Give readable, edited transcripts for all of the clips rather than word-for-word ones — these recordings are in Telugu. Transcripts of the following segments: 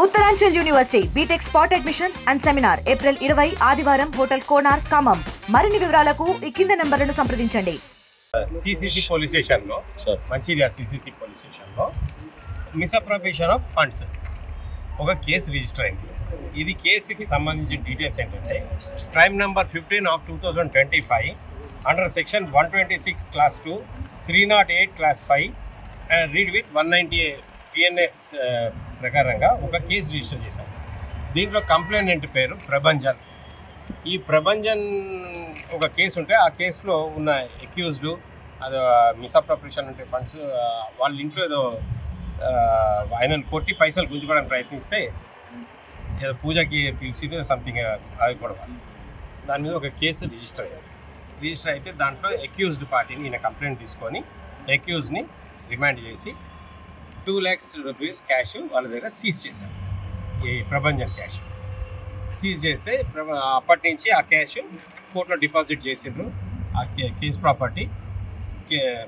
Uttaranchal university B Tech spot admission and seminar April 20 ఆదివారం హోటల్ కోనార్ ఖమ్మం. మరిన్ని వివరాలకు ఈ కింద నంబర్లను సంప్రదించండి. సిసిసి పోలీస్ స్టేషన్లో మంచిర్యాల సిసిసి పోలీస్ స్టేషన్లో మిస్అప్రోప్రియేషన్ ఆఫ్ ఫండ్స్ ఒక కేసు రిజిస్టర్ అయింది. ఇది కేసుకి సంబంధించిన డీటెయిల్స్ ఏంటంటే crime number 15/2025 under section 126 class 2 308 class 5 and read with 190 PNS ప్రకారంగా ఒక కేసు రిజిస్టర్ చేశారు. దీంట్లో కంప్లైనెంట్ పేరు ప్రభంజన్. ఈ ప్రభంజన్ ఒక కేసు ఉంటే ఆ కేసులో ఉన్న అక్యూజ్డ్ అది మిస్అప్రోప్రియేషన్ అంటే ఫండ్స్ వాళ్ళ ఇంట్లో ఏదో ఆయనను కొట్టి పైసలు గుంజుకోవడానికి ప్రయత్నిస్తే ఏదో పూజకి పిలిచి సంథింగ్ అది కూడా దాని మీద ఒక కేసు రిజిస్టర్ అయ్యింది. రిజిస్టర్ అయితే దాంట్లో అక్యూజ్డ్ పార్టీని ఈయన కంప్లైంట్ తీసుకొని అక్యూజ్ని రిమాండ్ చేసి 2 lakhs rupees క్యాష్ వాళ్ళ దగ్గర సీజ్ చేశారు. ఈ ప్రభంజన్ క్యాష్ సీజ్ చేస్తే అప్పటి నుంచి ఆ క్యాష్ కోర్టులో డిపాజిట్ చేసిండ్రు. ఆ కేసు ప్రాపర్టీ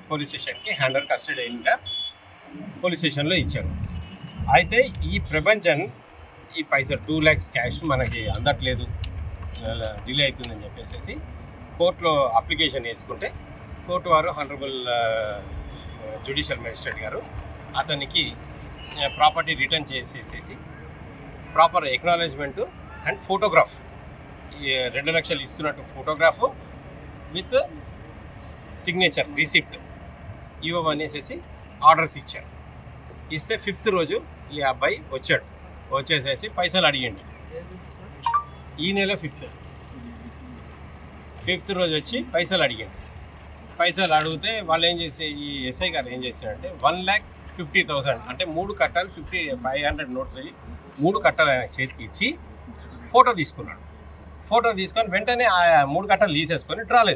పోలీస్ స్టేషన్కి హ్యాండ్ ఓవర్ కస్టడీ అయిన పోలీస్ స్టేషన్లో ఇచ్చారు. అయితే ఈ ప్రభంజన్ ఈ పైసలు 2 lakhs క్యాష్ మనకి అందట్లేదు, డిలే అవుతుందని చెప్పేసి కోర్టులో అప్లికేషన్ వేసుకుంటే కోర్టు వారు హానరబుల్ జ్యుడిషియల్ మేజిస్ట్రేట్ గారు అతనికి ప్రాపర్టీ రిటర్న్ చేసేసి ప్రాపర్ ఎక్నాలెడ్జ్మెంటు అండ్ ఫోటోగ్రాఫ్ 2 లక్షలు ఇస్తున్నట్టు ఫోటోగ్రాఫ్ విత్ సిగ్నేచర్ రిసిప్ట్ ఇవ్వమనేసి ఆర్డర్స్ ఇచ్చారు. ఇస్తే 5th రోజు ఈ అబ్బాయి వచ్చేసేసి పైసలు అడిగింది. ఈ నెల 5th రోజు వచ్చి పైసలు అడిగింది. పైసలు అడిగితే వాళ్ళు ఏం చేసే ఈ ఎస్ఐ గారు ఏం చేశారంటే 1,50,000 అంటే 3 కట్టాలు 500 నోట్స్ అయ్యి 3 కట్టాలు ఆయన చేతికి ఇచ్చి ఫోటో తీసుకున్నాడు. ఫోటో తీసుకొని వెంటనే ఆ 3 కట్టాలు తీసేసుకొని డ్రాలు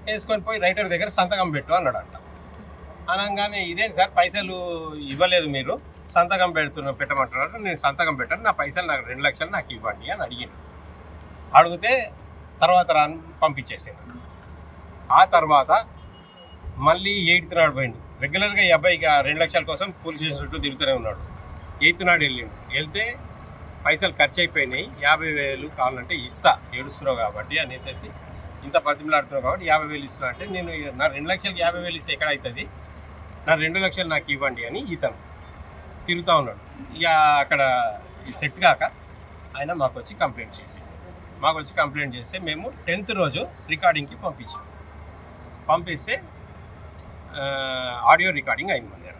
వేసుకొని పోయి రైటర్ దగ్గర సంతకం పెట్టు అన్నాడంట. అనగానే ఇదేంటి సార్ పైసలు ఇవ్వలేదు, మీరు సంతకం పెట్టమంటున్నారు, నేను సంతకం పెట్టాను, నా పైసలు నాకు 2 లక్షలు నాకు ఇవ్వండి అని అడిగితే తర్వాత పంపించేసాను. ఆ తర్వాత మళ్ళీ 8th నాడు పోయిండు. రెగ్యులర్గా ఈ అబ్బాయికి 2 లక్షల కోసం పోలీస్ స్టేషన్ చుట్టూ తిరుగుతూనే ఉన్నాడు. 8th నాడు వెళ్తే పైసలు ఖర్చు అయిపోయినాయి, 50,000 కావాలంటే ఇస్తా, ఏడుస్తున్నావు కాబట్టి అనేసి ఇంత బతిమలాడుతున్నావు కాబట్టి 50,000 ఇస్తున్నా అంటే నేను నా 2 లక్షలకి 50,000 ఇస్తే ఎక్కడ అవుతుంది, నా 2 లక్షలు నాకు ఇవ్వండి అని ఇతను తిరుగుతూ ఉన్నాడు. ఇక అక్కడ సెట్ కాక ఆయన మాకు వచ్చి కంప్లైంట్ చేస్తే మేము 10th రోజు రికార్డింగ్కి పంపిస్తే ఆడియో రికార్డింగ్ అయింది మన దగ్గర.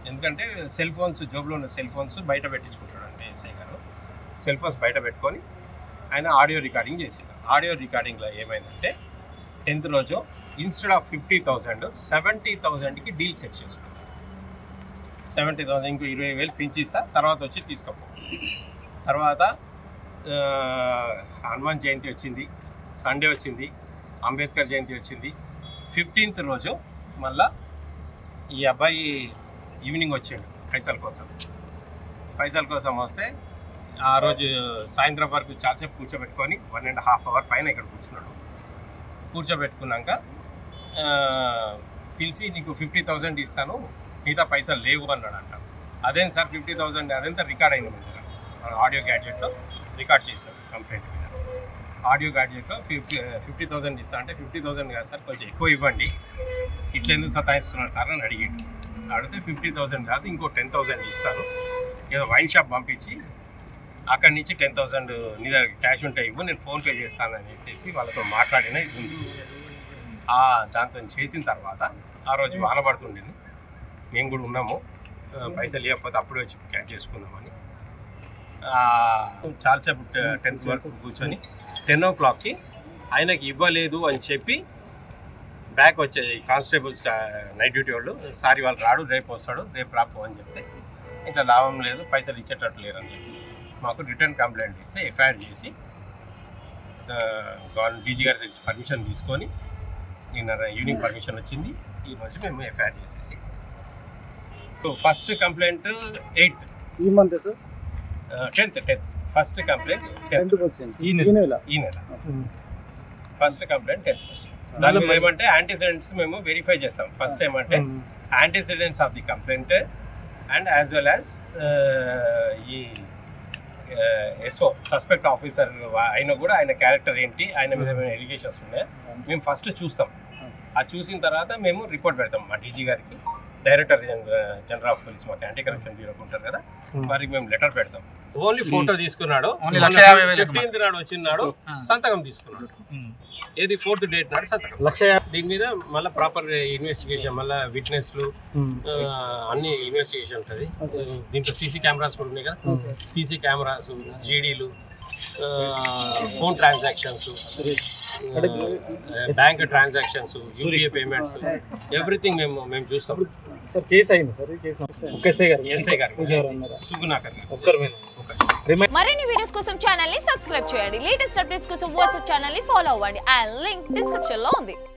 ఎందుకంటే సెల్ ఫోన్స్ జోబులో ఉన్న సెల్ ఫోన్స్ బయట పెట్టించుకుంటాడు అంటే ఎస్ఐ గారు సెల్ ఫోన్స్ బయట పెట్టుకొని ఆయన ఆడియో రికార్డింగ్ చేసిండు. ఆడియో రికార్డింగ్లో ఏమైందంటే 10th రోజు ఇన్స్టెడ్ ఆఫ్ 50,000 70,000కి డీల్ సెట్ చేసుకున్నాడు. 70,000 ఇంకో 20,000 పెంచిస్తా, తర్వాత వచ్చి తీసుకోపో. తర్వాత హనుమాన్ జయంతి వచ్చింది, సండే వచ్చింది, అంబేద్కర్ జయంతి వచ్చింది. 15th రోజు మళ్ళా ఈ అబ్బాయి ఈవినింగ్ వచ్చాడు పైసల కోసం వస్తే ఆ రోజు సాయంత్రం వరకు చాలాసేపు కూర్చోబెట్టుకొని 1.5 hour పైన ఇక్కడ కూర్చోబెట్టుకున్నాక పిలిచి నీకు 50,000 ఇస్తాను, మిగతా పైసలు లేవు అన్నాడంట. అదేం సార్ 50,000 అదంతా రికార్డ్ అయింది మన దగ్గర, మన ఆడియో గ్యాడ్జెట్లో రికార్డ్ చేశారు కంప్లైంట్ మీద. ఆడియో గ్యాడ్జెట్లో 50,000 ఇస్తా అంటే 50,000 కాదు సార్, కొంచెం ఎక్కువ ఇవ్వండి, ఇట్లా ఎందుకు సతాయిస్తున్నారు సార్ అని అడిగితే 50,000 కాదు ఇంకో 10,000 ఇస్తాను, ఏదో వైన్ షాప్ పంపించి అక్కడి నుంచి 10,000 నీ దగ్గర క్యాష్ ఉంటే ఇవ్వు, నేను ఫోన్పే చేస్తాను అనేసి వాళ్ళతో మాట్లాడిన ఇది ఉంది. దాంతో చేసిన తర్వాత ఆ రోజు వాన పడుతుండింది, మేము కూడా ఉన్నాము, పైసలు ఇవ్వకపోతే అప్పుడే వచ్చి క్యాష్ చేసుకుందామని చాలాసేపు 10th వరకు కూర్చొని 10 o'clockకి ఆయనకి ఇవ్వలేదు అని చెప్పి బ్యాక్ వచ్చే కానిస్టేబుల్స్ నైట్ డ్యూటీ వాళ్ళు సారీ వాళ్ళు రాడు, రేపు వస్తాడు, రేపు రాపో అని చెప్తే ఇంకా లాభం లేదు, పైసలు ఇచ్చేటట్టు లేరని చెప్పి మాకు రిటర్న్ కంప్లైంట్ ఇస్తే ఎఫ్ఐఆర్ చేసి డీజీ గారి దగ్గర పర్మిషన్ తీసుకొని నిన్న ఈవినింగ్ పర్మిషన్ వచ్చింది. ఈరోజు మేము ఎఫ్ఐఆర్ చేసేసి ఫస్ట్ కంప్లైంట్ 8th ఈ month sir 10th first complaint 10th వచ్చింది ఈ నెల ఫస్ట్ కంప్లైంట్ 10th వచ్చింది. దానిలో ఏమంటే యాంటీసిడెంట్స్ మేము వెరిఫై చేస్తాం. ఫస్ట్ ఏమంటే antecedents of the complaint and as well as ఈ ఎస్ఓ సస్పెక్ట్ ఆఫీసర్ అయినా కూడా ఆయన క్యారెక్టర్ ఏంటి, ఆయన మీద ఏమైనా ఎలిగేషన్స్ ఉన్నాయా మేము ఫస్ట్ చూస్తాం. అది చూసిన తర్వాత మేము రిపోర్ట్ పెడతాం మా డీజీ గారికి, డైరెక్టర్ జనరల్ ఆఫ్ పోలీస్ మాకు యాంటీ కరప్షన్ బ్యూరోకి ఉంటారు కదా, వారికి మేము లెటర్ పెడతాం. ఓన్లీ ఫోటో తీసుకున్నాడు, 15th నాడు వచ్చినాడు సంతకం తీసుకున్నాడు, ఏది 4th డేట్ నాడు సంతకం. దీని మీద మళ్ళీ ప్రాపర్ ఇన్వెస్టిగేషన్, మళ్ళీ విట్నెస్లు అన్ని ఇన్వెస్టిగేషన్ ఉంటుంది. దీంట్లో సీసీ కెమెరాస్ కూడా ఉన్నాయి కదా, సీసీ కెమెరాస్, జీడీలు, phone transactions, bank transactions, UPI payments, everything మేము చూస్తాం. సార్ కేసు అయింది సార్, ఎస్ఐ గారు సుగుణాకర్ గారు. మరిన్ని వీడియోస్ కోసం ఛానల్ ని సబ్స్క్రైబ్ చేయండి. లేటెస్ట్ అప్డేట్స్ కోసం వాట్సాప్ ఛానల్ ని ఫాలో అవ్వండి. ఆ లింక్ డిస్క్రిప్షన్ లో ఉంది.